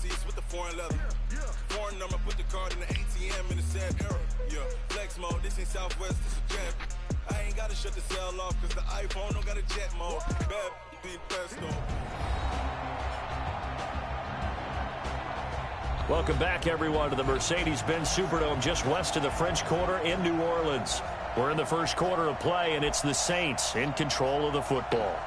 seats with the foreign leather. Foreign number, put the card in the ATM in the sad era. Yeah, flex mode, this ain't Southwest, this is jet. I ain't gotta shut the cell off, cause the iPhone don't got a jet mode. Bad, be best though. Welcome back, everyone, to the Mercedes-Benz Superdome just west of the French Quarter in New Orleans. We're in the first quarter of play, and it's the Saints in control of the football.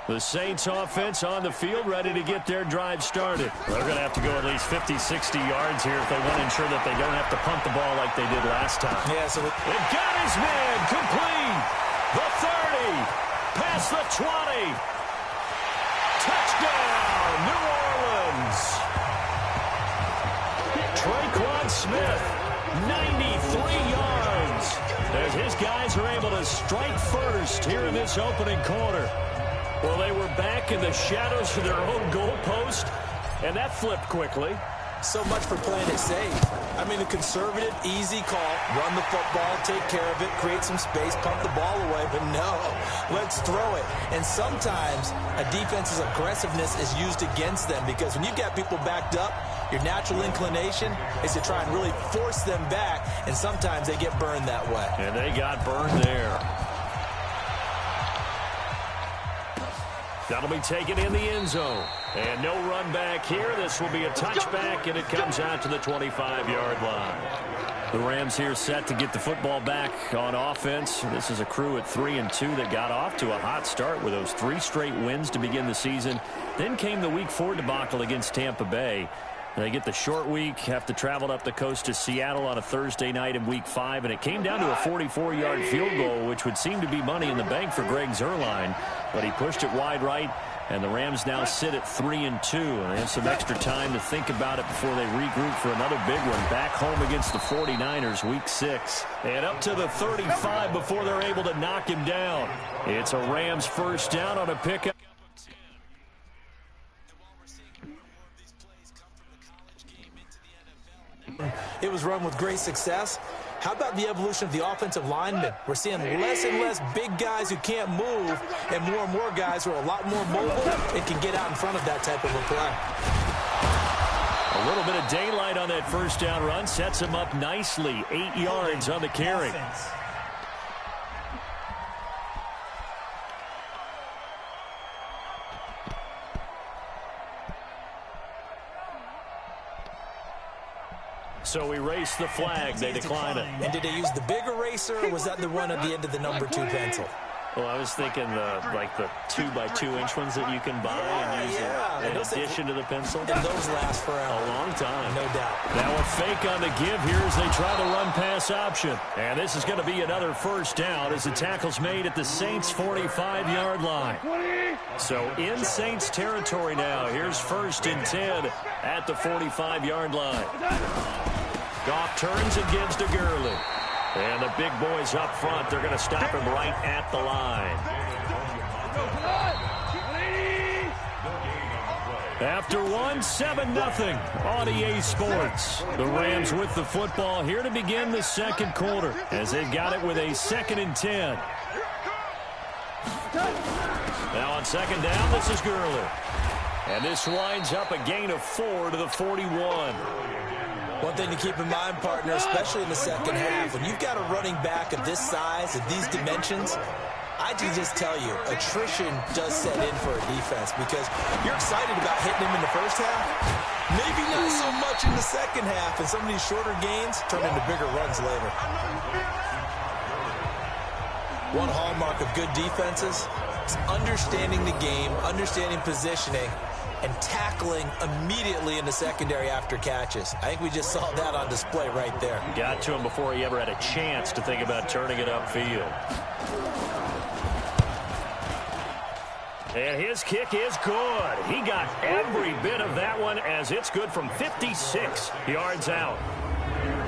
The Saints offense on the field, ready to get their drive started. They're going to have to go at least 50, 60 yards here if they want to ensure that they don't have to punt the ball like they did last time. Yeah, so they've got his man complete. The 30, past the 20. Touchdown, New Orleans. Traquan Smith, 93 yards. As his guys are able to strike first here in this opening quarter. Well, they were back in the shadows of their own goalpost, and that flipped quickly. So much for playing it safe. I mean, a conservative, easy call, run the football, take care of it, create some space, pump the ball away, but no, let's throw it. And sometimes a defense's aggressiveness is used against them because when you've got people backed up, your natural inclination is to try and really force them back, and sometimes they get burned that way. And they got burned there. That'll be taken in the end zone. And no run back here. This will be a touchback, and it comes out to the 25-yard line. The Rams here set to get the football back on offense. This is a crew at 3-2 that got off to a hot start with those 3 straight wins to begin the season. Then came the Week 4 debacle against Tampa Bay. They get the short week, have to travel up the coast to Seattle on a Thursday night in Week 5, and it came down to a 44-yard field goal, which would seem to be money in the bank for Greg Zuerlein, but he pushed it wide right, and the Rams now sit at 3-2, and they have some extra time to think about it before they regroup for another big one back home against the 49ers, Week 6. And up to the 35 before they're able to knock him down. It's a Rams first down on a pickup. It was run with great success. How about the evolution of the offensive linemen? We're seeing less and less big guys who can't move and more guys who are a lot more mobile and can get out in front of that type of a play. A little bit of daylight on that first down run sets him up nicely. 8 yards on the carry. So we race the flag. They decline it. And did they use the big eraser, or was that the one at the end of the number 2 pencil? Well, I was thinking the 2x2-inch ones that you can buy and use in addition to the pencil. And those last forever. A long time. No doubt. Now a fake on the give here as they try the run-pass option. And this is going to be another first down as the tackle's made at the Saints' 45-yard line. So in Saints territory now. Here's 1st and 10 at the 45-yard line. Goff turns and gives to Gurley. And the big boys up front, they're going to stop him right at the line. After 7-0 on EA Sports. The Rams with the football here to begin the second quarter as they've got it with a 2nd and 10. Now on 2nd down, this is Gurley. And this winds up a gain of 4 to the 41. One thing to keep in mind, partner, especially in the second half, when you've got a running back of this size, of these dimensions, I can just tell you, attrition does set in for a defense because you're excited about hitting him in the first half. Maybe not so much in the second half, and some of these shorter gains turn into bigger runs later. One hallmark of good defenses is understanding the game, understanding positioning, and tackling immediately in the secondary after catches. I think we just saw that on display right there. Got to him before he ever had a chance to think about turning it upfield. And his kick is good. He got every bit of that one as it's good from 56 yards out.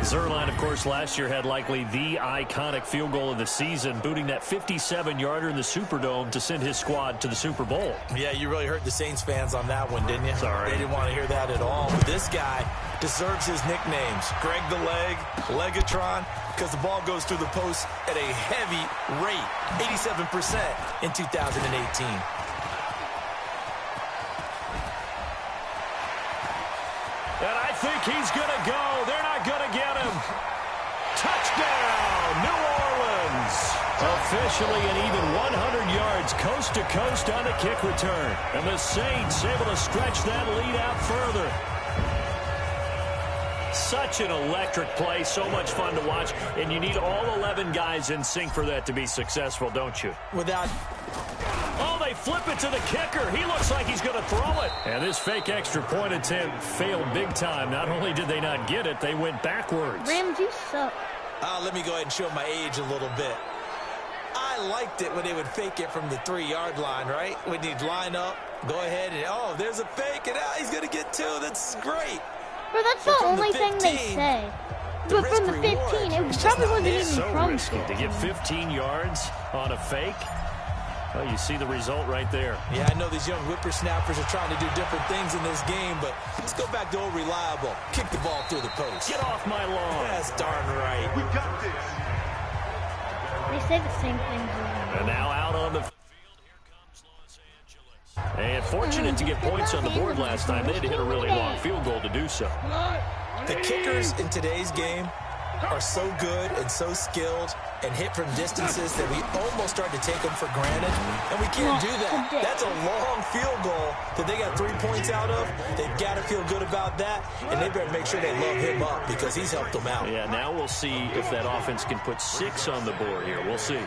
Zerline, of course, last year had likely the iconic field goal of the season, booting that 57-yarder in the Superdome to send his squad to the Super Bowl. Yeah, you really hurt the Saints fans on that one, didn't you? Sorry. They didn't want to hear that at all. But this guy deserves his nicknames. Greg the Leg, Legatron, because the ball goes through the post at a heavy rate, 87% in 2018. And I think he's going to go. They're not going to get him. Touchdown, New Orleans. Officially an even 100 yards coast to coast on the kick return. And the Saints able to stretch that lead out further. Such an electric play, so much fun to watch. And you need all 11 guys in sync for that to be successful, don't you? Without... Oh, they flip it to the kicker. He looks like he's going to throw it. And this fake extra point attempt failed big time. Not only did they not get it, they went backwards. Rams, you suck. Let me go ahead and show my age a little bit. I liked it when they would fake it from the 3-yard line, right? When you'd line up, go ahead and, oh, there's a fake, and he's going to get 2. That's great. But that's the only thing they say. But from the 15, it probably wasn't even from risky to get 15 yards on a fake. Well, you see the result right there. Yeah, I know these young whippersnappers are trying to do different things in this game, but let's go back to old reliable. Kick the ball through the post. Get off my lawn. That's darn right. We got this. They say the same things. And now out on the field, here comes Los Angeles. And fortunate to get points on the board last time. They had to hit a really long field goal to do so. The kickers in today's game are so good and so skilled and hit from distances that we almost start to take them for granted, and we can't do that. That's a long field goal that they got 3 points out of. They've got to feel good about that, and they better make sure they load him up because he's helped them out. Yeah, now we'll see if that offense can put 6 on the board here. We'll see.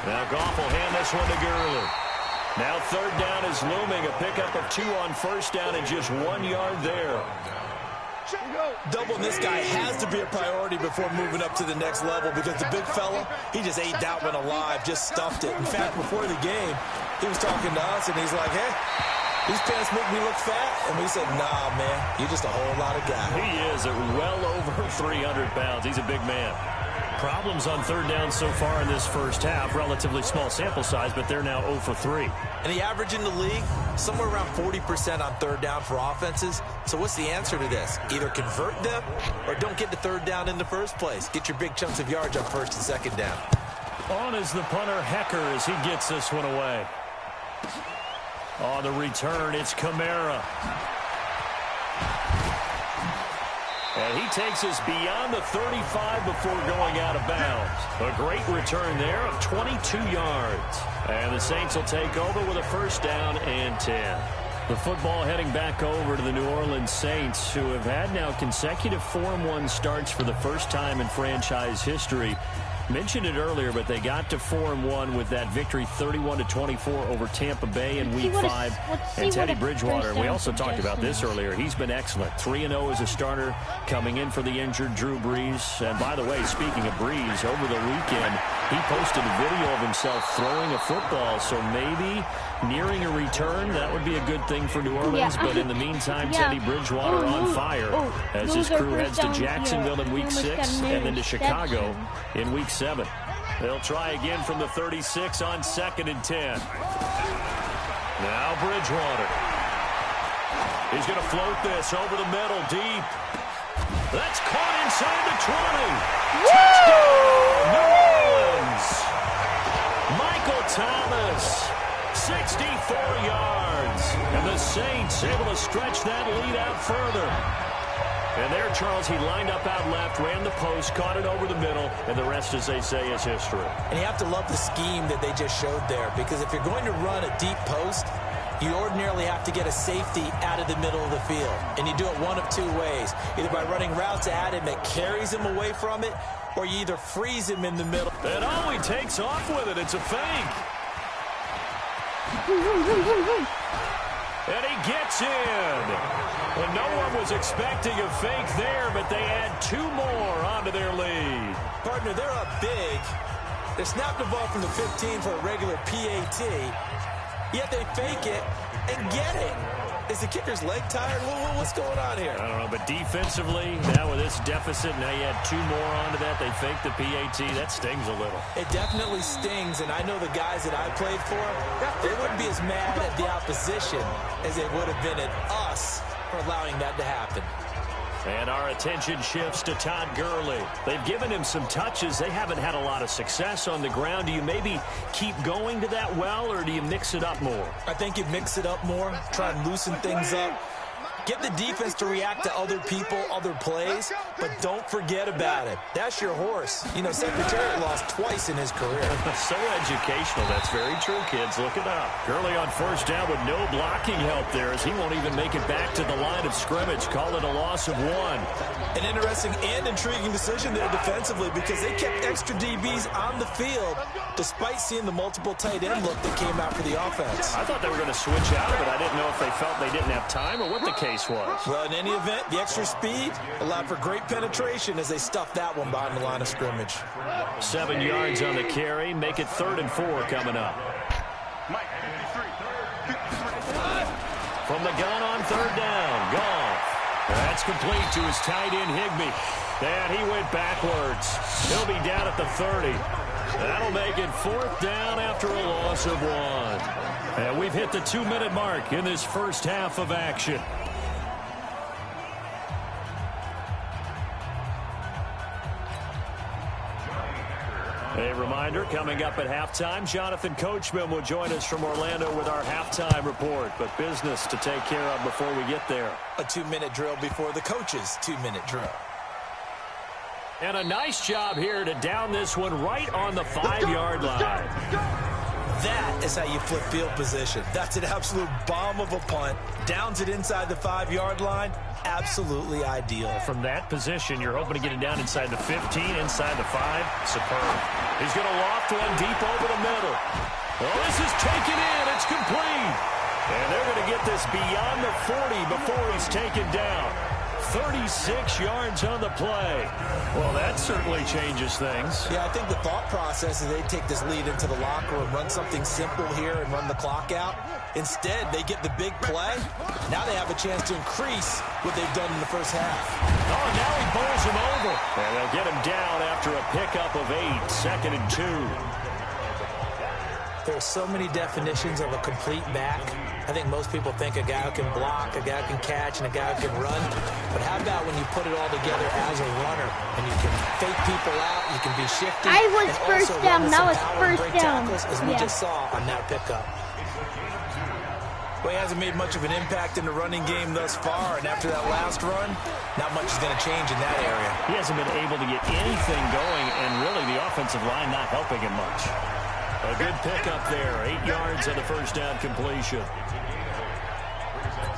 Now Goff will hand this one to Gurley. Now third down is looming. A pickup of 2 on first down and just 1 yard there. Doubling this guy has to be a priority before moving up to the next level because the big fella, he just ate that one alive, just stuffed it. In fact, before the game, he was talking to us, and he's like, hey, these pants make me look fat. And we said, nah, man, you're just a whole lot of guy. He is at well over 300 pounds. He's a big man. Problems on third down so far in this first half. Relatively small sample size, but they're now 0 for 3. And the average in the league, somewhere around 40% on third down for offenses. So what's the answer to this? Either convert them or don't get to third down in the first place. Get your big chunks of yards on first and second down. On is the punter, Hecker, as he gets this one away. On the return, it's Kamara. And he takes us beyond the 35 before going out of bounds. A great return there of 22 yards. And the Saints will take over with a first down and 10. The football heading back over to the New Orleans Saints, who have had now consecutive 4-1 starts for the first time in franchise history. Mentioned it earlier, but they got to 4-1 with that victory 31-24 over Tampa Bay in Week 5. And Teddy Bridgewater, we also talked about this earlier, he's been excellent. 3-0 as a starter, coming in for the injured Drew Brees. And by the way, speaking of Brees, over the weekend, he posted a video of himself throwing a football. So maybe nearing a return, that would be a good thing for New Orleans. But in the meantime, Teddy Bridgewater on fire as his crew heads to Jacksonville in Week 6 and then to Chicago in Week 7. They'll try again from the 36 on 2nd and 10. Now Bridgewater. He's going to float this over the middle, deep. That's caught inside the 20. Touchdown, New Orleans. Michael Thomas, 64 yards. And the Saints able to stretch that lead out further. And there, Charles, he lined up out left, ran the post, caught it over the middle, and the rest, as they say, is history. And you have to love the scheme that they just showed there, because if you're going to run a deep post, you ordinarily have to get a safety out of the middle of the field. And you do it one of 2 ways, either by running routes at him that carries him away from it, or you either freeze him in the middle. And oh, he takes off with it. It's a fake. And he gets in. And no one was expecting a fake there, but they add 2 more onto their lead. Partner, they're up big. They snapped the ball from the 15 for a regular PAT, yet they fake it and get it. Is the kicker's leg tired? What's going on here? I don't know, but defensively, now with this deficit, now you add 2 more onto that. They fake the PAT. That stings a little. It definitely stings, and I know the guys that I played for, they wouldn't be as mad at the opposition as they would have been at us for allowing that to happen. And our attention shifts to Todd Gurley. They've given him some touches. They haven't had a lot of success on the ground. Do you maybe keep going to that well, or do you mix it up more? I think you mix it up more, try and loosen things up. Get the defense to react to other people, other plays, but don't forget about it. That's your horse. You know, Secretariat lost twice in his career. So educational. That's very true, kids. Look it up. Gurley on first down with no blocking help there, as he won't even make it back to the line of scrimmage. Call it a loss of 1. An interesting and intriguing decision there defensively, because they kept extra DBs on the field despite seeing the multiple tight end look that came out for the offense. I thought they were going to switch out of it. I didn't know if they felt they didn't have time or what the case was. Well, in any event, the extra speed allowed for great penetration as they stuffed that one behind the line of scrimmage. 7 yards on the carry. Make it 3rd and 4 coming up. From the gun on 3rd down. Goff. That's complete to his tight end, Higbee. And he went backwards. He'll be down at the 30. That'll make it 4th down after a loss of 1. And we've hit the 2-minute mark in this first half of action. A reminder, coming up at halftime, Jonathan Coachman will join us from Orlando with our halftime report. But business to take care of before we get there. A 2-minute drill before the coach's 2-minute drill. And a nice job here to down this one right on the 5-yard line. That is how you flip field position. That's an absolute bomb of a punt. Downs it inside the 5-yard line. Absolutely ideal. From that position, you're hoping to get it down inside the 15, inside the 5. Superb. He's going to loft one deep over the middle. Well, this is taken in. It's complete. And they're going to get this beyond the 40 before he's taken down. 36 yards on the play. Well, that certainly changes things. Yeah, I think the thought process is they take this lead into the locker room, run something simple here and run the clock out. Instead, they get the big play. Now they have a chance to increase what they've done in the first half. Oh, now he bowls him over. And they'll get him down after a pickup of 8, 2nd and 2. There are so many definitions of a complete back. I think most people think a guy who can block, a guy who can catch, and a guy who can run. But how about when you put it all together as a runner, and you can fake people out, you can be shifty. I was first down. That was first down. As we just saw on that pickup. Well, he hasn't made much of an impact in the running game thus far, and after that last run, not much is going to change in that area. He hasn't been able to get anything going, and really the offensive line not helping him much. A good pickup there, 8 yards on the first down completion.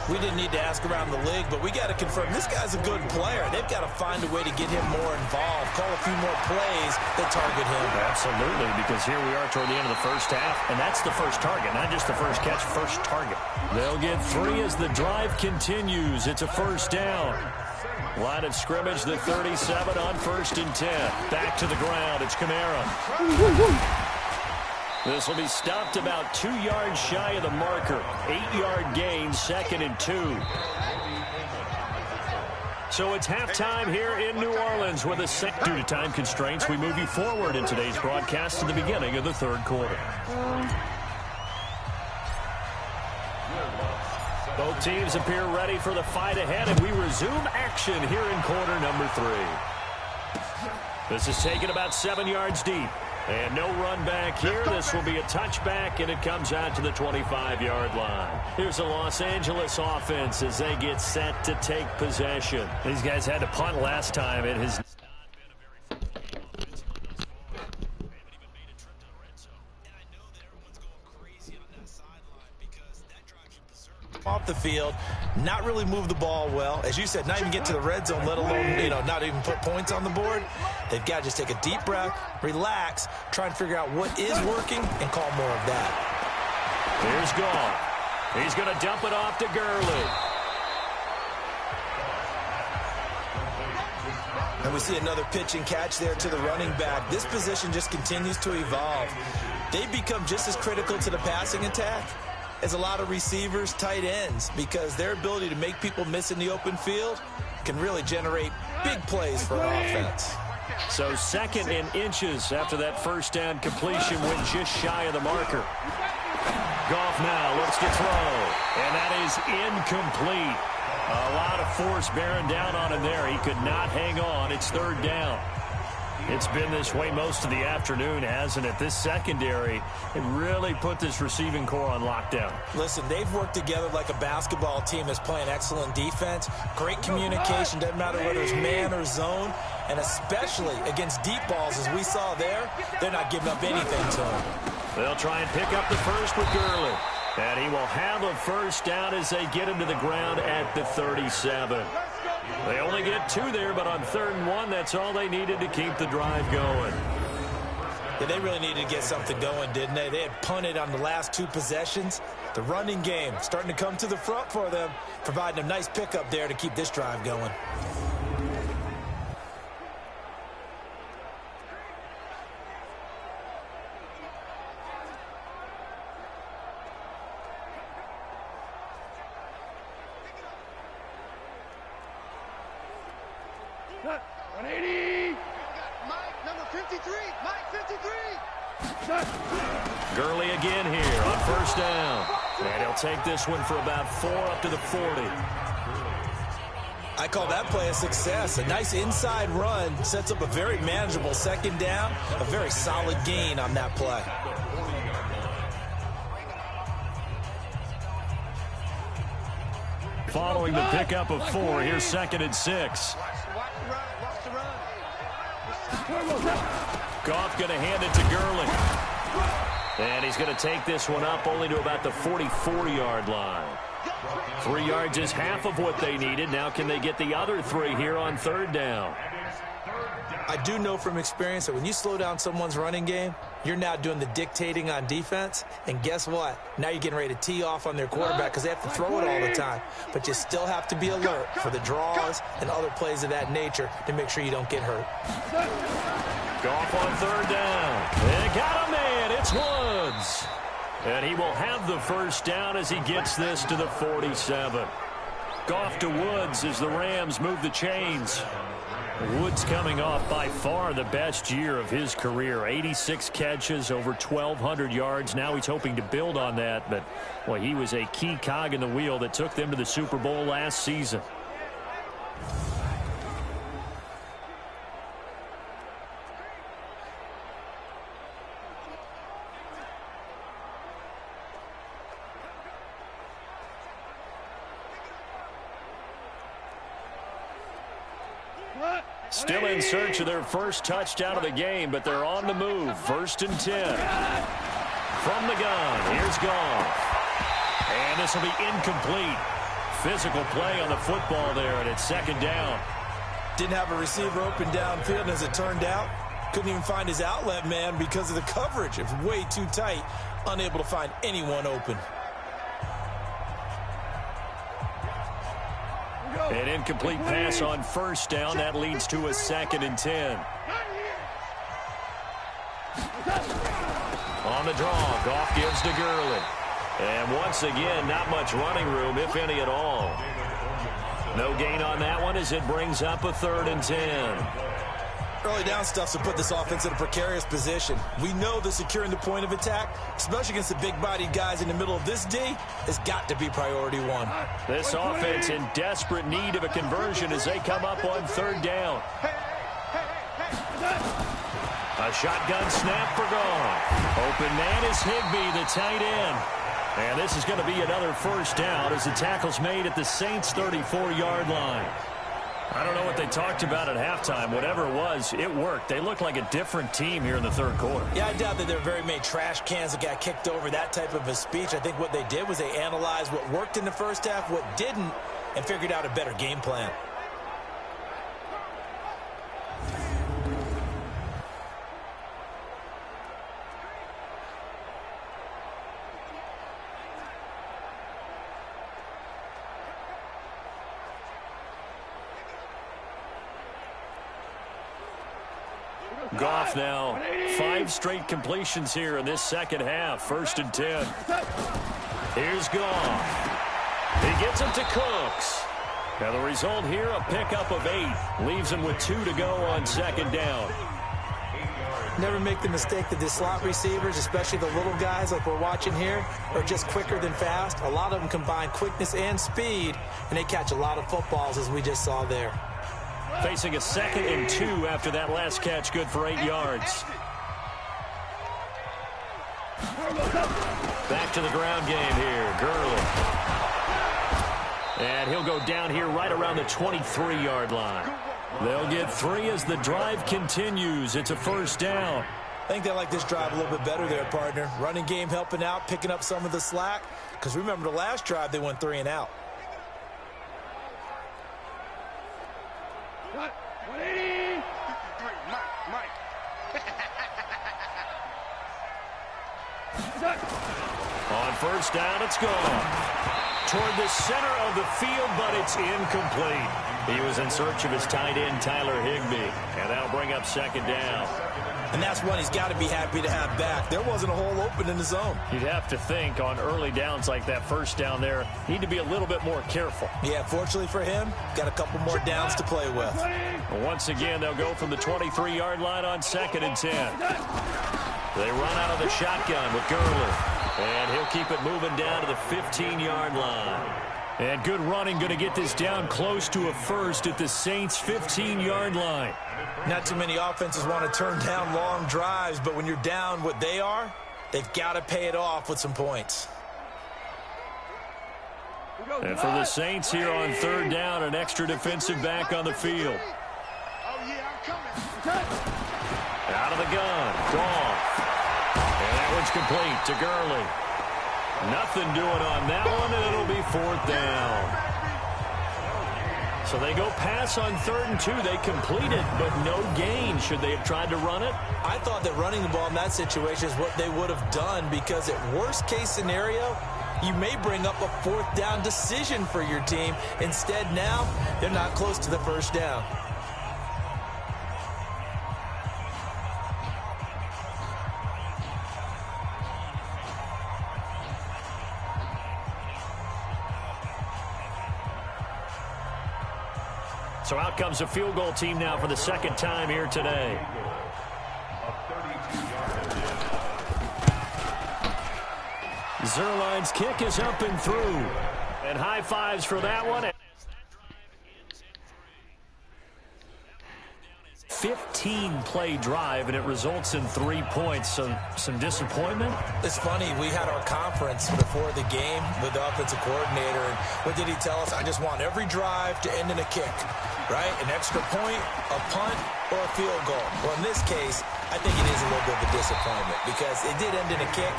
We didn't need to ask around the league, but we got to confirm this guy's a good player. They've got to find a way to get him more involved, call a few more plays that target him. Absolutely, because here we are toward the end of the first half, and that's the first target, not just the first catch, first target. They'll get 3 as the drive continues. It's a first down. Line of scrimmage, the 37 on 1st and 10. Back to the ground, it's Kamara. This will be stopped about 2 yards shy of the marker. 8-yard gain, 2nd and 2. So it's halftime here in New Orleans with a set. Due to time constraints, we move you forward in today's broadcast to the beginning of the 3rd quarter. Both teams appear ready for the fight ahead, and we resume action here in quarter number 3. This is taken about 7 yards deep. And no run back here. This will be a touchback, and it comes out to the 25-yard line. Here's the Los Angeles offense as they get set to take possession. These guys had to punt last time. It has not been a very they haven't even made a trip to the red zone. And I know that everyone's going crazy on that sideline because that drive should preserve off the field, not really move the ball well. As you said, not even get to the red zone, let alone, not even put points on the board. They've got to just take a deep breath, relax, try and figure out what is working, and call more of that. Here's Goff. He's going to dump it off to Gurley. And we see another pitch and catch there to the running back. This position just continues to evolve. They become just as critical to the passing attack is a lot of receivers, tight ends, because their ability to make people miss in the open field can really generate big plays for an offense. So 2nd and inches after that first down completion went just shy of the marker. Goff now looks to throw, and that is incomplete. A lot of force bearing down on him there. He could not hang on. It's 3rd down. It's been this way most of the afternoon, hasn't it? This secondary, it really put this receiving core on lockdown. Listen, they've worked together like a basketball team that's playing excellent defense. Great communication, doesn't matter whether it's man or zone. And especially against deep balls, as we saw there, they're not giving up anything to them. They'll try and pick up the first with Gurley. And he will have a first down as they get him to the ground at the 37. They only get 2 there, but on 3rd and 1, that's all they needed to keep the drive going. Yeah, they really needed to get something going, didn't they? They had punted on the last 2 possessions. The running game starting to come to the front for them, providing a nice pickup there to keep this drive going. Gurley again here on first down. And he'll take this one for about 4 up to the 40. I call that play a success. A nice inside run sets up a very manageable 2nd down. A very solid gain on that play. Following the pickup of 4, here's 2nd and 6. Goff going to hand it to Gurley. And he's going to take this one up only to about the 44-yard line. 3 yards is half of what they needed. Now can they get the other 3 here on 3rd down? I do know from experience that when you slow down someone's running game, you're now doing the dictating on defense. And guess what? Now you're getting ready to tee off on their quarterback because they have to throw it all the time. But you still have to be alert for the draws and other plays of that nature to make sure you don't get hurt. Goff on 3rd down. They got a man. It's Woods. And he will have the first down as he gets this to the 47. Goff to Woods as the Rams move the chains. Woods coming off by far the best year of his career. 86 catches, over 1,200 yards. Now he's hoping to build on that. But, boy, he was a key cog in the wheel that took them to the Super Bowl last season. Still in search of their first touchdown of the game, but they're on the move. 1st and 10. From the gun, here's Goff. And this will be incomplete. Physical play on the football there, and it's 2nd down. Didn't have a receiver open downfield, and as it turned out, couldn't even find his outlet man because of the coverage. It was way too tight, unable to find anyone open. An incomplete pass on 1st down. That leads to a 2nd and 10. On the draw, Goff gives to Gurley. And once again, not much running room, if any at all. No gain on that one as it brings up a 3rd and 10. Early down stuff to put this offense in a precarious position. We know that securing the point of attack, especially against the big-bodied guys in the middle of this D, has got to be priority 1. This offense in desperate need of a conversion as they come up on 3rd down. A shotgun snap for Goff. Open man is Higbee, the tight end. And this is going to be another first down as the tackle's made at the Saints' 34-yard line. I don't know what they talked about at halftime. Whatever it was, it worked. They look like a different team here in the 3rd quarter. Yeah, I doubt that there were very many trash cans that got kicked over, that type of a speech. I think what they did was they analyzed what worked in the first half, what didn't, and figured out a better game plan. Goff now 5 straight completions here in this second half. 1st and 10. Here's Goff. He gets it to Cooks. Now the result here, a pickup of 8. Leaves him with 2 to go on 2nd down. Never make the mistake that the slot receivers, especially the little guys like we're watching here, are just quicker than fast. A lot of them combine quickness and speed, and they catch a lot of footballs, as we just saw there. Facing a 2nd and 2 after that last catch, good for 8 yards. Back to the ground game here. Gurley. And he'll go down here right around the 23-yard line. They'll get 3 as the drive continues. It's a 1st down. I think they like this drive a little bit better there, partner. Running game helping out, picking up some of the slack. Because remember, the last drive, they went 3 and out. What? 180. Mike. On 1st down, it's gone. Toward the center of the field, but it's incomplete. He was in search of his tight end, Tyler Higbee, and that'll bring up 2nd down. And that's one he's got to be happy to have back. There wasn't a hole open in the zone. You'd have to think on early downs like that 1st down there, need to be a little bit more careful. Yeah, fortunately for him, got a couple more downs to play with. Once again, they'll go from the 23-yard line on 2nd and 10. They run out of the shotgun with Gurley. And he'll keep it moving down to the 15-yard line. And good running, going to get this down close to a 1st at the Saints' 15-yard line. Not too many offenses want to turn down long drives, but when you're down what they are, they've got to pay it off with some points. And for the Saints here on 3rd down, an extra defensive back on the field. Out of the gun, Goff. And that one's complete to Gurley. Nothing doing on that one, and it'll be 4th down. So they go pass on 3rd and 2. They complete it, but no gain. Should they have tried to run it? I thought that running the ball in that situation is what they would have done, because at worst-case scenario, you may bring up a 4th down decision for your team. Instead, now, they're not close to the 1st down. So out comes a field goal team now for the 2nd time here today. Zerline's kick is up and through. And high fives for that one. 15-play drive, and it results in 3 points. So some disappointment. It's funny, we had our conference before the game with the offensive coordinator, and what did he tell us? I just want every drive to end in a kick, right? An extra point, a punt, or a field goal. Well, in this case, I think it is a little bit of a disappointment, because it did end in a kick,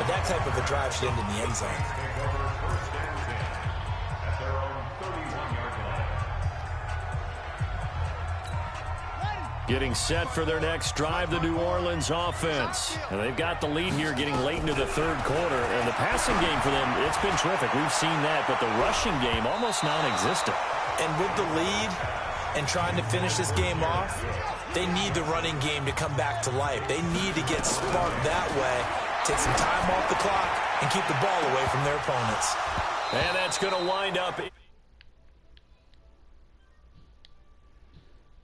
but that type of a drive should end in the end zone. Getting set for their next drive, the New Orleans offense. And they've got the lead here getting late into the 3rd quarter. And the passing game for them, it's been terrific. We've seen that, but the rushing game almost non-existent. And with the lead and trying to finish this game off, they need the running game to come back to life. They need to get sparked that way, take some time off the clock, and keep the ball away from their opponents. And that's going to wind up